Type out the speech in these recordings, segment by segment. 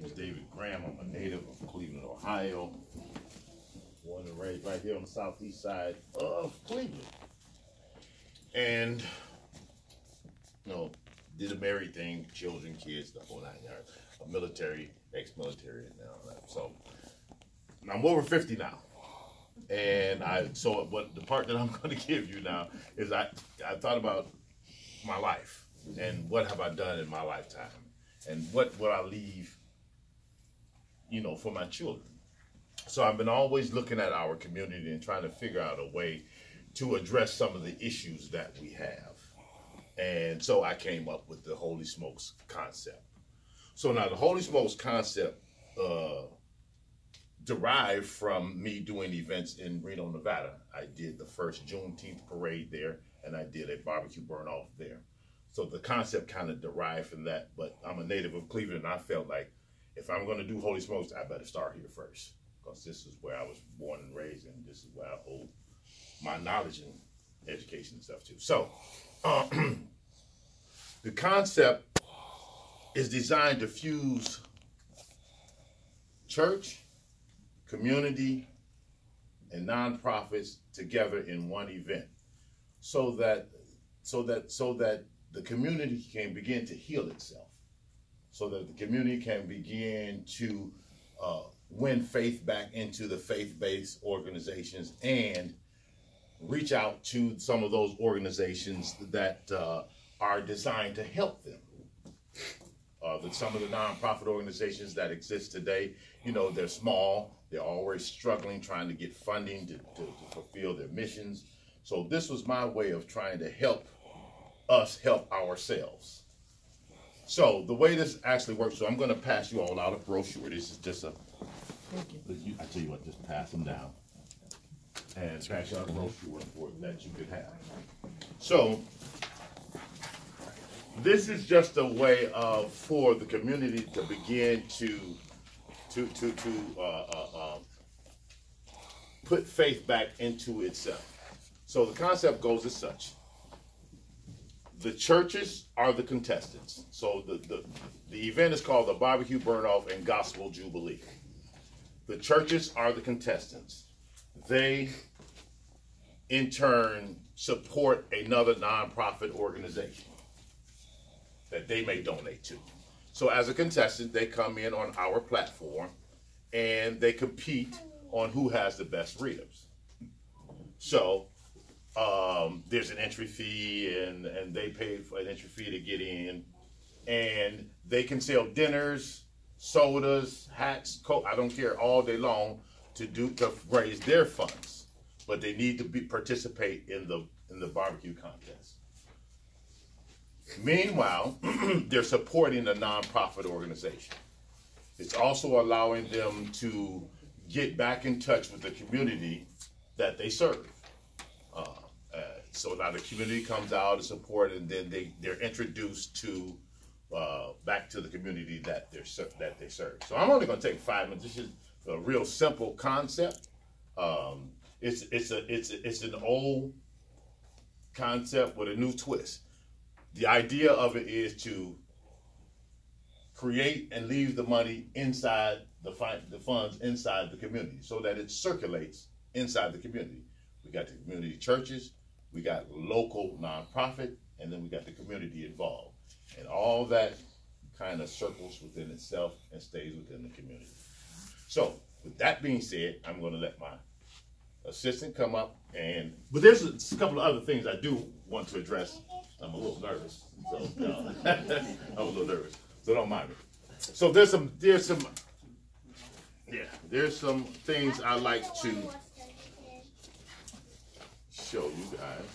name is David Graham. I'm a native of Cleveland, Ohio. Born and raised right here on the southeast side of Cleveland. And, did a married thing, children, kids, the whole 9 yards. A military, ex-military, and all that. So, I'm over 50 now. And what the part that I'm going to give you now is I thought about my life and what have I done in my lifetime and what will I leave, for my children. So I've been always looking at our community and trying to figure out a way to address some of the issues that we have. And so I came up with the Holy Smokes concept. So now the Holy Smokes concept derived from me doing events in Reno, Nevada. I did the first Juneteenth parade there, and I did a barbecue burn-off there. So the concept kind of derived from that, but I'm a native of Cleveland, and I felt like if I'm going to do Holy Smokes, I better start here first, because this is where I was born and raised, and this is where I hold my knowledge and education and stuff too. So the concept is designed to fuse church, community, and nonprofits together in one event, so that the community can begin to heal itself, so that the community can begin to win faith back into the faith-based organizations and reach out to some of those organizations that are designed to help them. Some of the nonprofit organizations that exist today, they're small, they're always struggling, trying to get funding to fulfill their missions. So this was my way of trying to help us help ourselves. So the way this actually works, so I'm going to pass you all out a brochure. This is just I tell you what, just pass them down and pass you out a brochure that you could have. So this is just a way for the community to begin to put faith back into itself. So the concept goes as such. The churches are the contestants. So the event is called the Barbecue Burn-Off and Gospel Jubilee. The churches are the contestants. They, in turn, support another nonprofit organization that they may donate to. So as a contestant, they come in on our platform and they compete on who has the best ribs. So there's an entry fee and they pay for an entry fee to get in, and they can sell dinners, sodas, hats, coat, I don't care, all day long to raise their funds, but they need to participate in the barbecue contest. Meanwhile, they're supporting a nonprofit organization. It's also allowing them to get back in touch with the community that they serve. So now the community comes out to support, and then they're introduced to back to the community that they serve. So I'm only going to take 5 minutes. This is a real simple concept. It's an old concept with a new twist. The idea of it is to create and leave the money inside the funds inside the community, so that it circulates inside the community. We got the community churches, we got local nonprofit, and then we got the community involved. And all that kind of circles within itself and stays within the community. So with that being said, I'm going to let my assistant come up, but there's a couple of other things I do want to address. I'm a little nervous, so I'm a little nervous, so don't mind me. So there's some things I like to show you guys.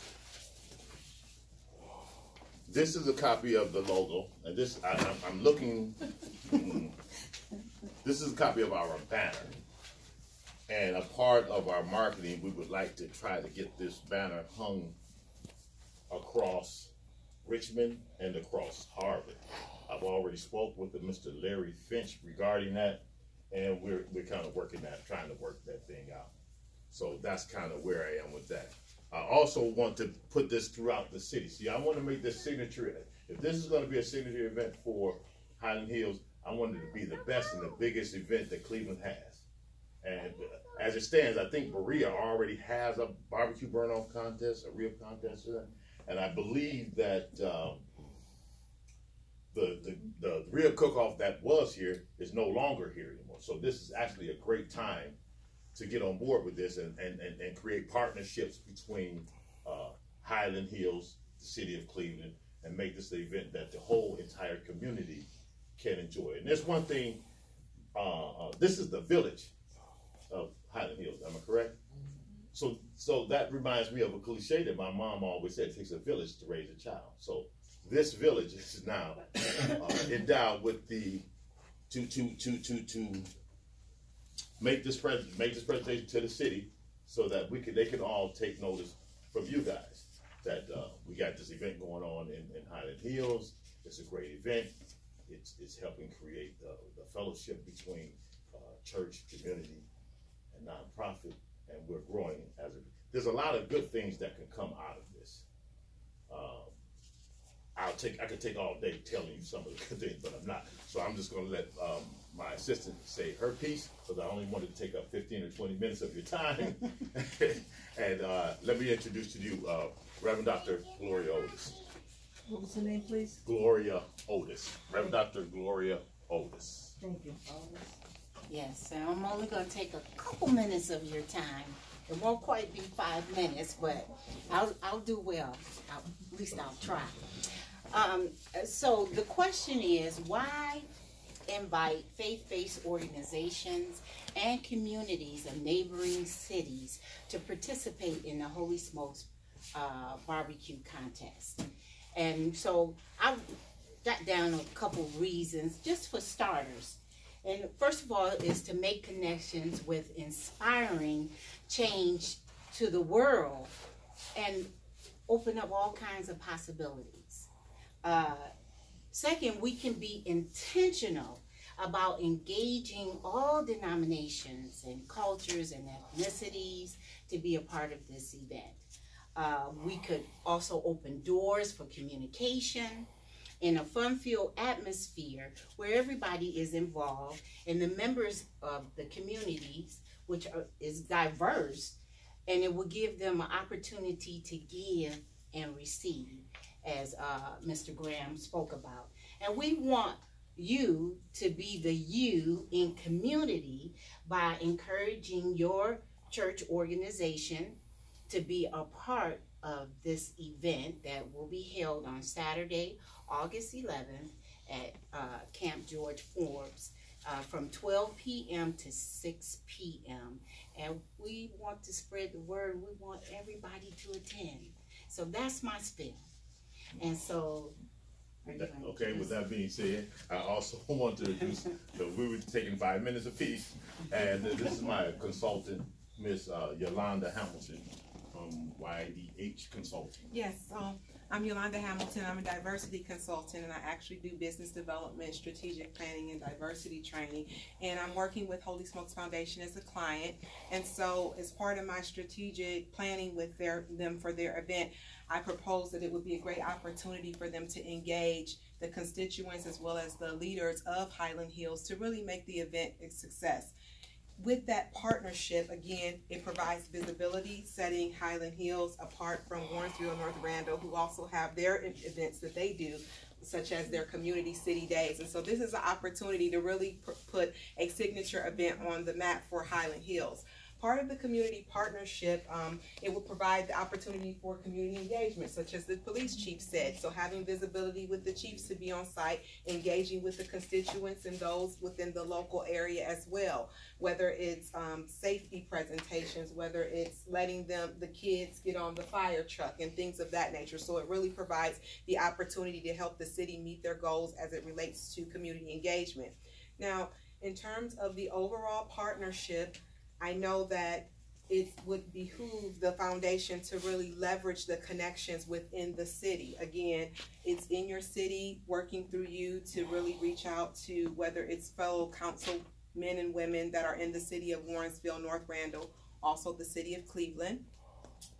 This is a copy of the logo, and this I'm looking. This is a copy of our banner, and a part of our marketing, we would like to try to get this banner hung across Richmond and across Harvard. I've already spoke with Mr. Larry Finch regarding that, and we're kind of trying to work that thing out. So that's kind of where I am with that. I also want to put this throughout the city. See, I want to make this signature. If this is going to be a signature event for Highland Hills, I wanted it to be the best and the biggest event that Cleveland has. And as it stands, I think Berea already has a barbecue burn-off contest, a rib contest for that. And I believe that the rib cook-off that was here is no longer here anymore. So this is actually a great time to get on board with this and create partnerships between Highland Hills, the city of Cleveland, and make this an event that the whole entire community can enjoy. And there's one thing, this is the village of Highland Hills, am I correct? So that reminds me of a cliche that my mom always said: it takes a village to raise a child. So this village is now endowed with the to make this presentation to the city, so that they can all take notice from you guys that we got this event going on in Highland Hills. It's a great event. It's helping create the fellowship between church, community, and nonprofit, and we're growing as a. There's a lot of good things that can come out of this. I could take all day telling you some of the good things, but I'm not. So I'm just going to let my assistant say her piece, because I only wanted to take up 15 or 20 minutes of your time. And let me introduce to you Reverend Dr. Gloria Otis. What was the name, please? Gloria Otis. Reverend Dr. Gloria Otis. Thank you. Yes, and I'm only going to take a couple minutes of your time. It won't quite be 5 minutes, but I'll do well. At least I'll try. So the question is, why invite faith-based organizations and communities of neighboring cities to participate in the Holy Smokes barbecue contest? And so I got down a couple reasons, just for starters. And first of all is to make connections with inspiring change to the world and open up all kinds of possibilities. Second, we can be intentional about engaging all denominations and cultures and ethnicities to be a part of this event. We could also open doors for communication in a fun-filled atmosphere where everybody is involved and the members of the communities, which is diverse, and it will give them an opportunity to give and receive, as Mr. Graham spoke about. And we want you to be the you in community by encouraging your church organization to be a part of this event that will be held on Saturday, August 11th at Camp George Forbes from 12 p.m. to 6 p.m. And we want to spread the word. We want everybody to attend. So that's my spin. And so, okay, with that being said, I also want to introduce, so we were taking 5 minutes apiece, and this is my consultant, Miss Yolanda Hamilton from YDH Consulting. Yes, I'm Yolanda Hamilton. I'm a diversity consultant, and I actually do business development, strategic planning, and diversity training. And I'm working with Holy Smokes Foundation as a client. And so as part of my strategic planning with them for their event, I proposed that it would be a great opportunity for them to engage the constituents as well as the leaders of Highland Hills to really make the event a success. With that partnership, again, it provides visibility, setting Highland Hills apart from Warrensville and North Randall, who also have their events that they do, such as their community city days. And so this is an opportunity to really put a signature event on the map for Highland Hills. Part of the community partnership, it will provide the opportunity for community engagement, such as the police chief said. So having visibility with the chiefs to be on site, engaging with the constituents and those within the local area as well. Whether it's safety presentations, whether it's letting the kids get on the fire truck and things of that nature. So it really provides the opportunity to help the city meet their goals as it relates to community engagement. Now, in terms of the overall partnership, I know that it would behoove the foundation to really leverage the connections within the city. Again, it's in your city, working through you to really reach out to whether it's fellow councilmen and women that are in the city of Warrensville, North Randall, also the city of Cleveland.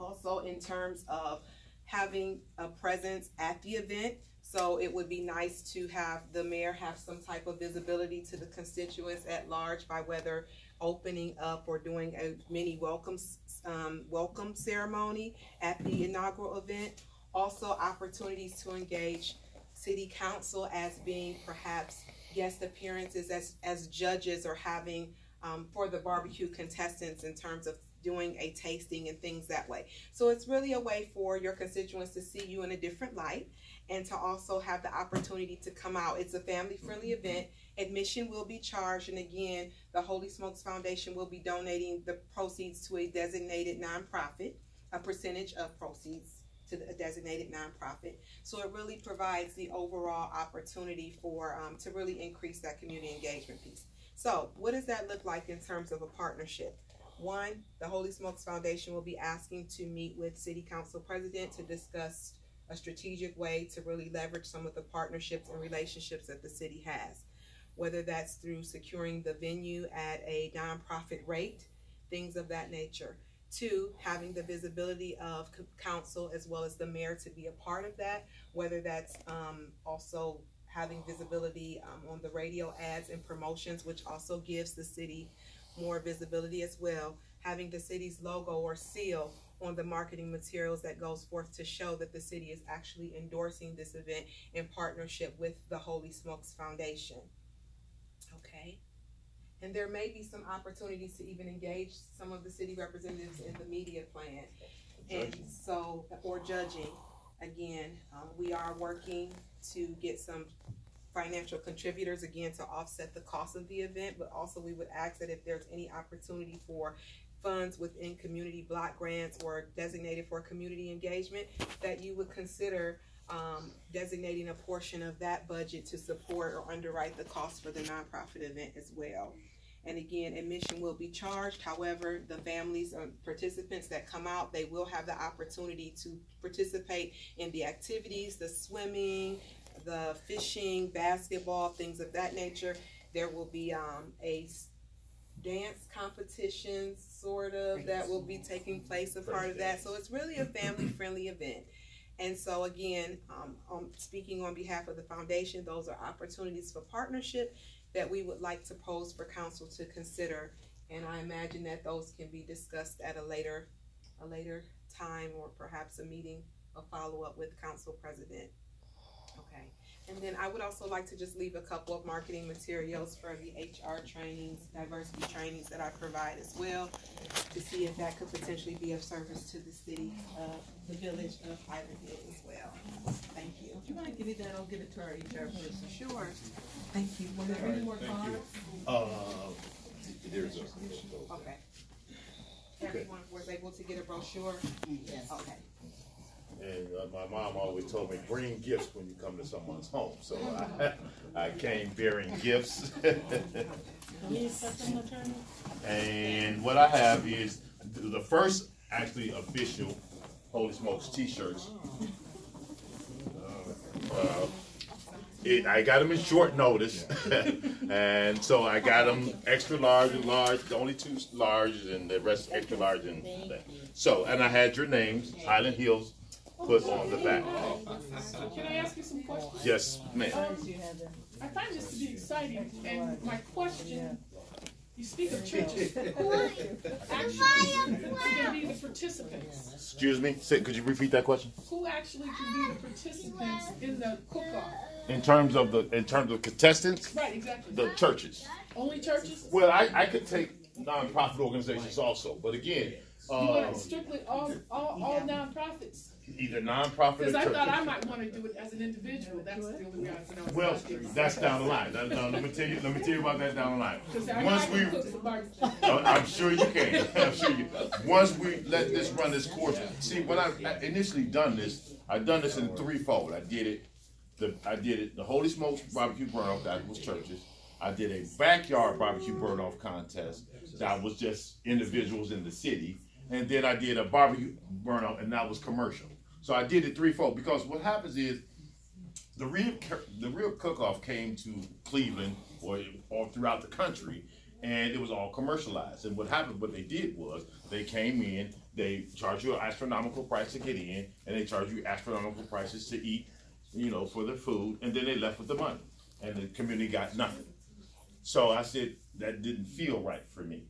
Also in terms of having a presence at the event, So it would be nice to have the mayor have some type of visibility to the constituents at large by whether opening up or doing a mini welcome ceremony at the inaugural event. Also opportunities to engage city council as being perhaps guest appearances as judges, or having for the barbecue contestants in terms of doing a tasting and things that way. So it's really a way for your constituents to see you in a different light, and to also have the opportunity to come out. It's a family-friendly event. Admission will be charged, and again, the Holy Smokes Foundation will be donating the proceeds to a designated nonprofit, a percentage of proceeds to a designated nonprofit. So it really provides the overall opportunity for to really increase that community engagement piece. So what does that look like in terms of a partnership? One, the Holy Smokes Foundation will be asking to meet with City Council President to discuss a strategic way to really leverage some of the partnerships and relationships that the city has, whether that's through securing the venue at a nonprofit rate, things of that nature. Two, having the visibility of council as well as the mayor to be a part of that, whether that's also having visibility on the radio ads and promotions, which also gives the city more visibility as well. Having the city's logo or seal on the marketing materials that goes forth to show that the city is actually endorsing this event in partnership with the Holy Smokes Foundation. Okay. And there may be some opportunities to even engage some of the city representatives in the media plan. And so, or judging. Again, we are working to get some financial contributors, again, to offset the cost of the event, but also we would ask that if there's any opportunity for funds within community block grants or designated for community engagement, that you would consider designating a portion of that budget to support or underwrite the cost for the nonprofit event as well. And again, admission will be charged. However, the families or participants that come out, they will have the opportunity to participate in the activities, the swimming, the fishing, basketball, things of that nature. There will be a dance competition, sort of, that will be taking place a part of that. So it's really a family-friendly event. And so again, speaking on behalf of the foundation, those are opportunities for partnership that we would like to pose for council to consider. And I imagine that those can be discussed at a later time, or perhaps a meeting, a follow-up with council president. Okay. And then I would also like to just leave a couple of marketing materials for the HR trainings, diversity trainings that I provide as well, to see if that could potentially be of service to the city, the village of Highland Hill as well. Thank you. Would you mind giving that? I'll give it to our HR person. Sure. Thank you. Were there any more cards? There's a. Okay. Everyone was able to get a brochure? Yes. Okay. And my mom always told me, bring gifts when you come to someone's home. So I came bearing gifts. And what I have is the first actually official Holy Smokes t-shirts. I got them in short notice. And so I got them extra large and large, the only two large and the rest extra large. And so, and I had your names, Highland Hills, put on the back. Can I ask you some questions? Yes, ma'am. I find this to be exciting, and my question, you speak of churches, who actually can be the participants? Excuse me, could you repeat that question? Who actually can be the participants in the cook-off? In terms of contestants, Right, exactly. the churches. Only churches? Well, I could take nonprofit organizations also, but again, You want strictly all nonprofits? either nonprofit or Because I thought I churches. might want to do it as an individual. That's the only way I know. Well, that's down the line. Now, let me tell you about that down the line. Because I Once can cook some barbecue. I'm sure you can. I'm sure you. Once we let this run this course, see, when I initially done this, I done this in threefold. I did it. The Holy Smokes barbecue burn-off, that was churches. I did a backyard barbecue burn-off contest that was just individuals in the city, and then I did a barbecue burn-off, and that was commercial. So I did it threefold because what happens is the real cook-off came to Cleveland or all throughout the country, and it was all commercialized. And what happened, what they did was they came in, they charge you an astronomical price to get in, and they charge you astronomical prices to eat. for their food, and then they left with the money, and the community got nothing. So I said, that didn't feel right for me.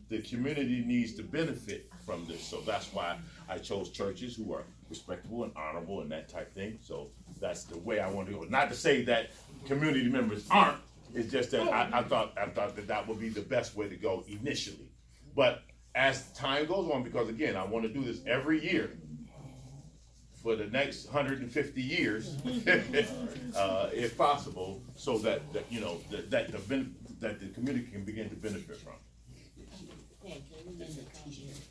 The community needs to benefit from this, so that's why I chose churches who are respectable and honorable and that type thing. So that's the way I want to go. Not to say that community members aren't. It's just that I thought that would be the best way to go initially. But as time goes on, because again, I want to do this every year for the next 150 years, if possible, so that the community can begin to benefit from.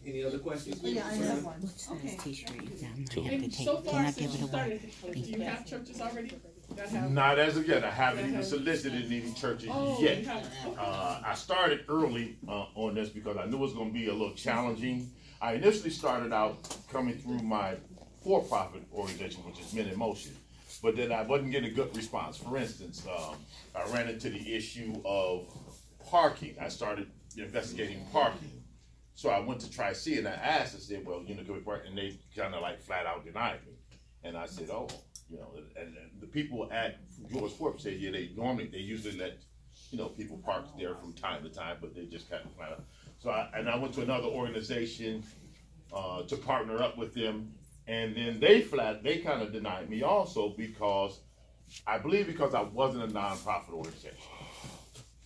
Any other questions? Yeah, I have one. Okay. And so far since you started, do you have churches already that have? Not as of yet. I haven't even solicited any churches yet. You haven't. Okay. I started early on this because I knew it was going to be a little challenging. I initially started out coming through my for-profit organization, which is Men in Motion, but then I wasn't getting a good response. For instance, I ran into the issue of parking. I started investigating parking. So I went to Tri-C and I asked, I said, well, can we park? And they kind of like flat out denied me. And I said, oh, and the people at George Forbes said, yeah, they usually let, people park there from time to time, but they just kind of flat out. So I went to another organization to partner up with them. And then they kind of denied me also because I wasn't a nonprofit organization.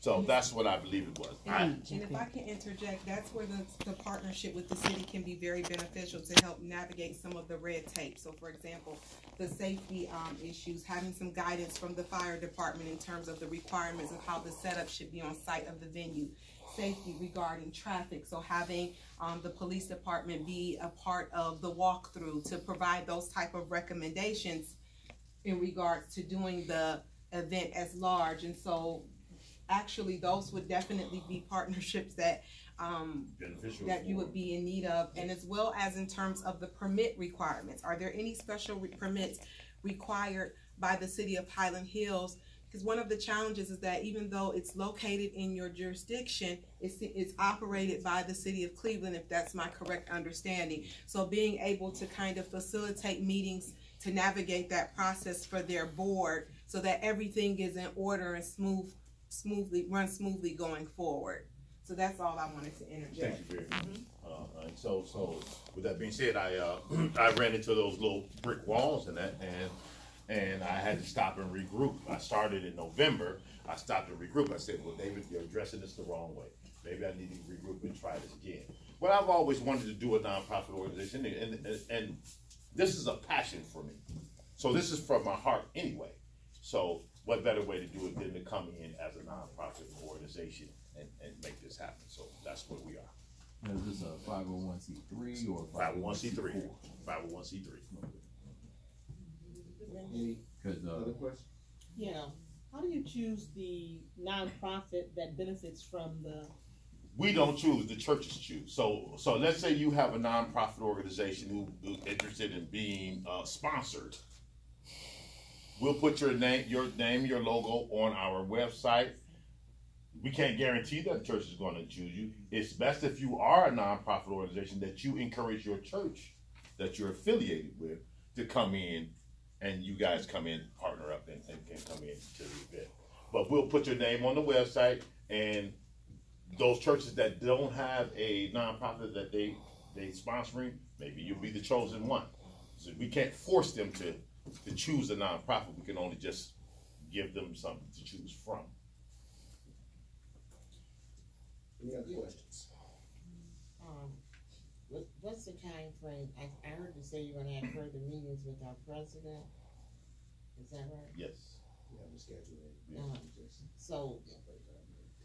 So that's what I believe it was. And if I can interject, that's where the partnership with the city can be very beneficial to help navigate some of the red tape. So for example, the safety issues, having some guidance from the fire department in terms of the requirements of how the setup should be on site of the venue. Safety regarding traffic, so having the police department be a part of the walkthrough to provide those type of recommendations in regards to doing the event as large. And so actually those would definitely be partnerships that you would be in need of, and as well as in terms of the permit requirements. Are there any special permits required by the city of Highland Hills? Because one of the challenges is that even though it's located in your jurisdiction, it's operated by the city of Cleveland, if that's my correct understanding. So being able to kind of facilitate meetings to navigate that process for their board so that everything is in order and run smoothly going forward. So that's all I wanted to interject. Thank you very much. And so with that being said, I ran into those little brick walls and I had to stop and regroup. I started in November. I stopped and regrouped. I said, well, David, you're addressing this the wrong way. Maybe I need to regroup and try this again. Well, I've always wanted to do a nonprofit organization, and this is a passion for me. So this is from my heart anyway. So what better way to do it than to come in as a nonprofit organization and make this happen? So that's where we are. Now, is this a 501c3 or 501c3? 501c3. Any other questions? Yeah. How do you choose the nonprofit that benefits from the? We don't choose, the churches choose. So let's say you have a nonprofit organization who's interested in being sponsored. We'll put your name, your logo on our website. We can't guarantee that the church is going to choose you. It's best if you are a nonprofit organization that you encourage your church that you're affiliated with to come in, and you guys come in, partner up, and can come in to the event. But we'll put your name on the website, and those churches that don't have a nonprofit that they sponsoring, maybe you'll be the chosen one. So we can't force them to choose a nonprofit. We can only just give them something to choose from. Any other questions? What's the time frame? I heard you say you're gonna have further meetings with our president. Is that right? Yes. We haven't scheduled it. So,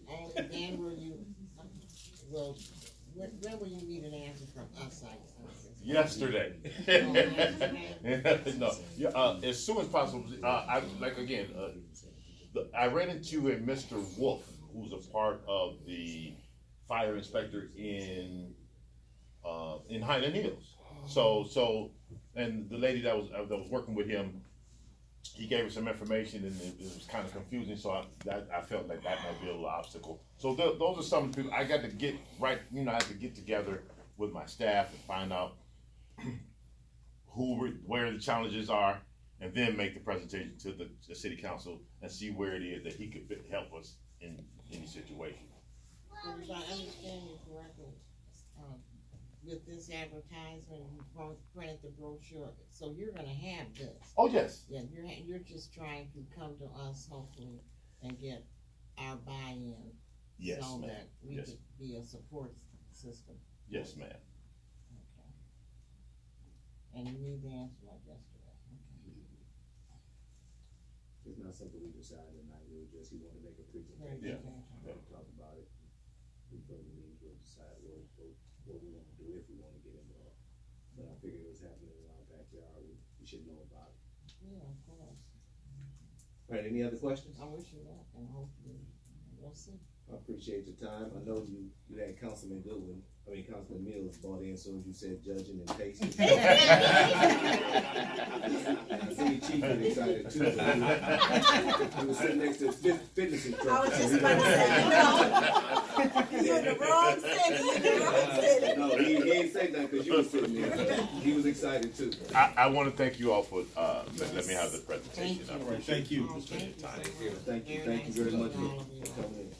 and then when will you need an answer from us? Yesterday. No. As soon as possible. I ran into a Mr. Wolf, who's a part of the fire inspector in Highland Hills. So, and the lady that was working with him, he gave her some information, and it was kind of confusing. So I felt like that might be a little obstacle. So those are some people I got to get right. I had to get together with my staff and find out where the challenges are, and then make the presentation to the city council and see where it is that he could help us in any situation. So if I understand you correctly, with this advertisement, you printed the brochure, so you're gonna have this. Oh, yes. Yeah, you're just trying to come to us hopefully and get our buy-in. Yes, So ma'am. that we Yes. could be a support system. Yes, ma'am. Okay. And you need the answer like yesterday. Okay. It's not something we decided tonight, it was just he wanted to make a presentation. Yeah. We'll talk about it. We further meetings, we'll decide what we wanna do, if we wanna get involved. But I figured it was happening in our backyard, we should know about it. Yeah, of course. All right, any other questions? I wish you luck and hopefully we'll see. I appreciate your time. I know you had Councilman Mills bought in as soon as you said judging and tasting. And I see Chief was excited too. He was sitting next to fitness instructor. I was just about to say, no. You're in the wrong city, you're in the wrong city. No, he ain't say nothing because you was sitting there. He was excited too. I want to thank you all for let me have the presentation. Thank you. I appreciate Thank you. for spending time. Thank you very much for coming in.